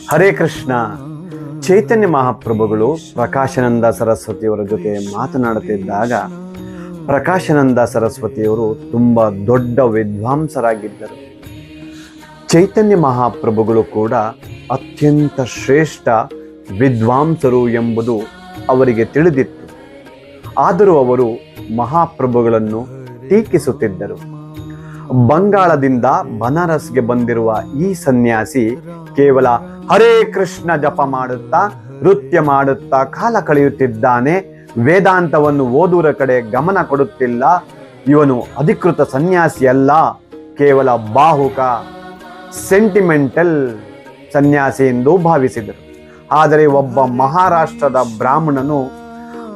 ಹರೇ ಕೃಷ್ಣ. ಚೈತನ್ಯ ಮಹಾಪ್ರಭುಗಳು ಪ್ರಕಾಶಾನಂದ ಸರಸ್ವತಿಯವರ ಜೊತೆ ಮಾತನಾಡುತ್ತಿದ್ದಾಗ ಪ್ರಕಾಶಾನಂದ ಸರಸ್ವತಿಯವರು ತುಂಬ ದೊಡ್ಡ ವಿದ್ವಾಂಸರಾಗಿದ್ದರು. ಚೈತನ್ಯ ಮಹಾಪ್ರಭುಗಳು ಕೂಡ ಅತ್ಯಂತ ಶ್ರೇಷ್ಠ ವಿದ್ವಾಂಸರು ಎಂಬುದು ಅವರಿಗೆ ತಿಳಿದಿತ್ತು. ಆದರೂ ಅವರು ಮಹಾಪ್ರಭುಗಳನ್ನು ಟೀಕಿಸುತ್ತಿದ್ದರು. ಬಂಗಾಳದಿಂದ ಬನಾರಸ್ಗೆ ಬಂದಿರುವ ಈ ಸನ್ಯಾಸಿ ಕೇವಲ ಹರೇ ಕೃಷ್ಣ ಜಪ ಮಾಡುತ್ತಾ ನೃತ್ಯ ಮಾಡುತ್ತಾ ಕಾಲ ಕಳೆಯುತ್ತಿದ್ದಾನೆ, ವೇದಾಂತವನ್ನು ಓದುವ ಕಡೆ ಗಮನ ಕೊಡುತ್ತಿಲ್ಲ, ಇವನು ಅಧಿಕೃತ ಸನ್ಯಾಸಿ ಅಲ್ಲ, ಕೇವಲ ಬಾಹುಕ ಸೆಂಟಿಮೆಂಟಲ್ ಸನ್ಯಾಸಿ ಎಂದು ಭಾವಿಸಿದರು. ಆದರೆ ಒಬ್ಬ ಮಹಾರಾಷ್ಟ್ರದ ಬ್ರಾಹ್ಮಣನು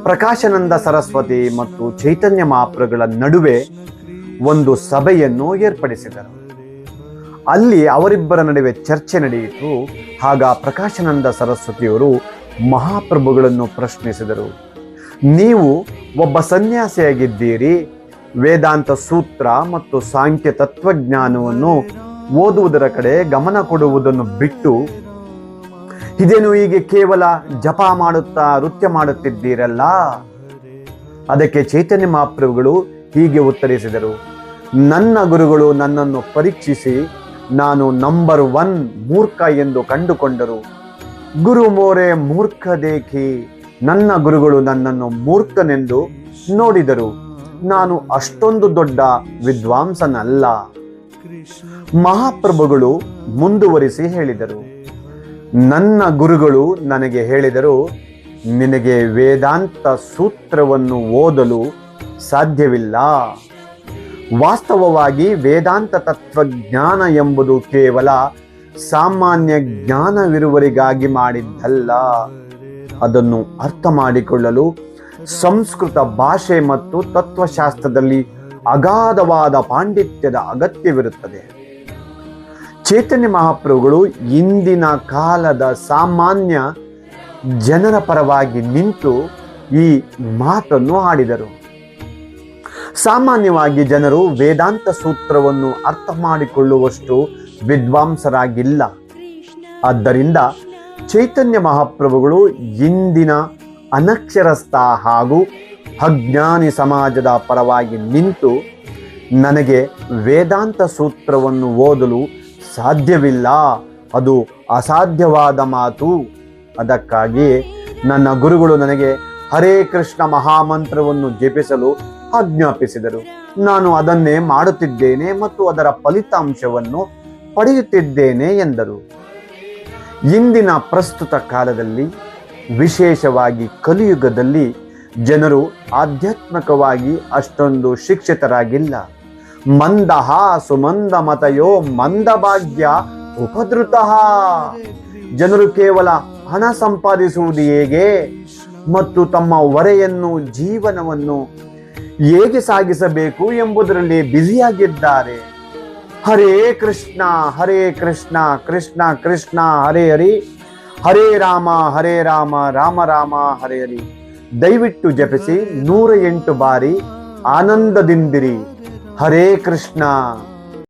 ಪ್ರಕಾಶಾನಂದ ಸರಸ್ವತಿ ಮತ್ತು ಚೈತನ್ಯ ಮಹಾಪ್ರಭುಗಳ ನಡುವೆ ಒಂದು ಸಭೆಯನ್ನು ಏರ್ಪಡಿಸಿದರು. ಅಲ್ಲಿ ಅವರಿಬ್ಬರ ನಡುವೆ ಚರ್ಚೆ ನಡೆಯಿತು. ಆಗ ಪ್ರಕಾಶಾನಂದ ಸರಸ್ವತಿಯವರು ಮಹಾಪ್ರಭುಗಳನ್ನು ಪ್ರಶ್ನಿಸಿದರು. ನೀವು ಒಬ್ಬ ಸನ್ಯಾಸಿಯಾಗಿದ್ದೀರಿ, ವೇದಾಂತ ಸೂತ್ರ ಮತ್ತು ಸಾಂಖ್ಯ ತತ್ವಜ್ಞಾನವನ್ನು ಓದುವುದರ ಕಡೆ ಗಮನ ಕೊಡುವುದನ್ನು ಬಿಟ್ಟು ಇದೇನು ಹೀಗೆ ಕೇವಲ ಜಪ ಮಾಡುತ್ತಾ ನೃತ್ಯ ಮಾಡುತ್ತಿದ್ದೀರಲ್ಲ? ಅದಕ್ಕೆ ಚೈತನ್ಯ ಮಹಾಪ್ರಭುಗಳು ಹೀಗೆ ಉತ್ತರಿಸಿದರು. ನನ್ನ ಗುರುಗಳು ನನ್ನನ್ನು ಪರೀಕ್ಷಿಸಿ ನಾನು ನಂಬರ್ 1 ಮೂರ್ಖ ಎಂದು ಕಂಡುಕೊಂಡರು. ಗುರು ಮೋರೆ ಮೂರ್ಖ ದೇಖಿ, ನನ್ನ ಗುರುಗಳು ನನ್ನನ್ನು ಮೂರ್ಖನೆಂದು ನೋಡಿದರು. ನಾನು ಅಷ್ಟೊಂದು ದೊಡ್ಡ ವಿದ್ವಾಂಸನಲ್ಲ. ಮಹಾಪ್ರಭುಗಳು ಮುಂದುವರಿಸಿ ಹೇಳಿದರು, ನನ್ನ ಗುರುಗಳು ನನಗೆ ಹೇಳಿದರು, ನಿನಗೆ ವೇದಾಂತ ಸೂತ್ರವನ್ನು ಓದಲು ಸಾಧ್ಯವಿಲ್ಲ. ವಾಸ್ತವವಾಗಿ ವೇದಾಂತ ತತ್ವಜ್ಞಾನ ಎಂಬುದು ಕೇವಲ ಸಾಮಾನ್ಯ ಜ್ಞಾನವಿರುವವರಿಗಾಗಿ ಮಾಡಿದ್ದಲ್ಲ. ಅದನ್ನು ಅರ್ಥ ಮಾಡಿಕೊಳ್ಳಲು ಸಂಸ್ಕೃತ ಭಾಷೆ ಮತ್ತು ತತ್ವಶಾಸ್ತ್ರದಲ್ಲಿ ಅಗಾಧವಾದ ಪಾಂಡಿತ್ಯದ ಅಗತ್ಯವಿರುತ್ತದೆ. ಚೈತನ್ಯ ಮಹಾಪ್ರಭುಗಳು ಇಂದಿನ ಕಾಲದ ಸಾಮಾನ್ಯ ಜನರ ಪರವಾಗಿ ನಿಂತು ಈ ಮಾತನ್ನು ಆಡಿದರು. ಸಾಮಾನ್ಯವಾಗಿ ಜನರು ವೇದಾಂತ ಸೂತ್ರವನ್ನು ಅರ್ಥ ಮಾಡಿಕೊಳ್ಳುವಷ್ಟು ವಿದ್ವಾಂಸರಾಗಿಲ್ಲ. ಆದ್ದರಿಂದ ಚೈತನ್ಯ ಮಹಾಪ್ರಭುಗಳು ಇಂದಿನ ಅನಕ್ಷರಸ್ಥ ಹಾಗೂ ಅಜ್ಞಾನಿ ಸಮಾಜದ ಪರವಾಗಿ ನಿಂತು ನನಗೆ ವೇದಾಂತ ಸೂತ್ರವನ್ನು ಓದಲು ಸಾಧ್ಯವಿಲ್ಲ, ಅದು ಅಸಾಧ್ಯವಾದ ಮಾತು. ಅದಕ್ಕಾಗಿ ನನ್ನ ಗುರುಗಳು ನನಗೆ ಹರೇ ಕೃಷ್ಣ ಮಹಾಮಂತ್ರವನ್ನು ಜಪಿಸಲು ಆಜ್ಞಾಪಿಸಿದರು. ನಾನು ಅದನ್ನೇ ಮಾಡುತ್ತಿದ್ದೇನೆ ಮತ್ತು ಅದರ ಫಲಿತಾಂಶವನ್ನು ಪಡೆಯುತ್ತಿದ್ದೇನೆ ಎಂದರು. ಇಂದಿನ ಪ್ರಸ್ತುತ ಕಾಲದಲ್ಲಿ, ವಿಶೇಷವಾಗಿ ಕಲಿಯುಗದಲ್ಲಿ, ಜನರು ಆಧ್ಯಾತ್ಮಿಕವಾಗಿ ಅಷ್ಟೊಂದು ಶಿಕ್ಷಿತರಾಗಿಲ್ಲ. ಮಂದಹ ಸುಮಂದ ಮತಯೋ ಮಂದಭಾಗ್ಯ ಉಪದ್ರುತಃ. ಜನರು ಕೇವಲ ಹಣ ಸಂಪಾದಿಸುವುದು ಹೇಗೆ ಮತ್ತು ತಮ್ಮ ಹೊರೆಯನ್ನು ಜೀವನವನ್ನು ಹೇಗೆ ಸಾಗಿಸಬೇಕು ಎಂಬುದರಲ್ಲಿ ಬ್ಯುಸಿಯಾಗಿದ್ದಾರೆ. ಹರೇ ಕೃಷ್ಣ ಕೃಷ್ಣ ಕೃಷ್ಣ ಹರೇ ಹರಿ, ಹರೇ ರಾಮ ರಾಮ ರಾಮ ಹರೇ ಹರಿ. ದಯವಿಟ್ಟು ಜಪಿಸಿ 108 ಬಾರಿ ಆನಂದದಿಂದಿರಿ. ಹರೇ ಕೃಷ್ಣ.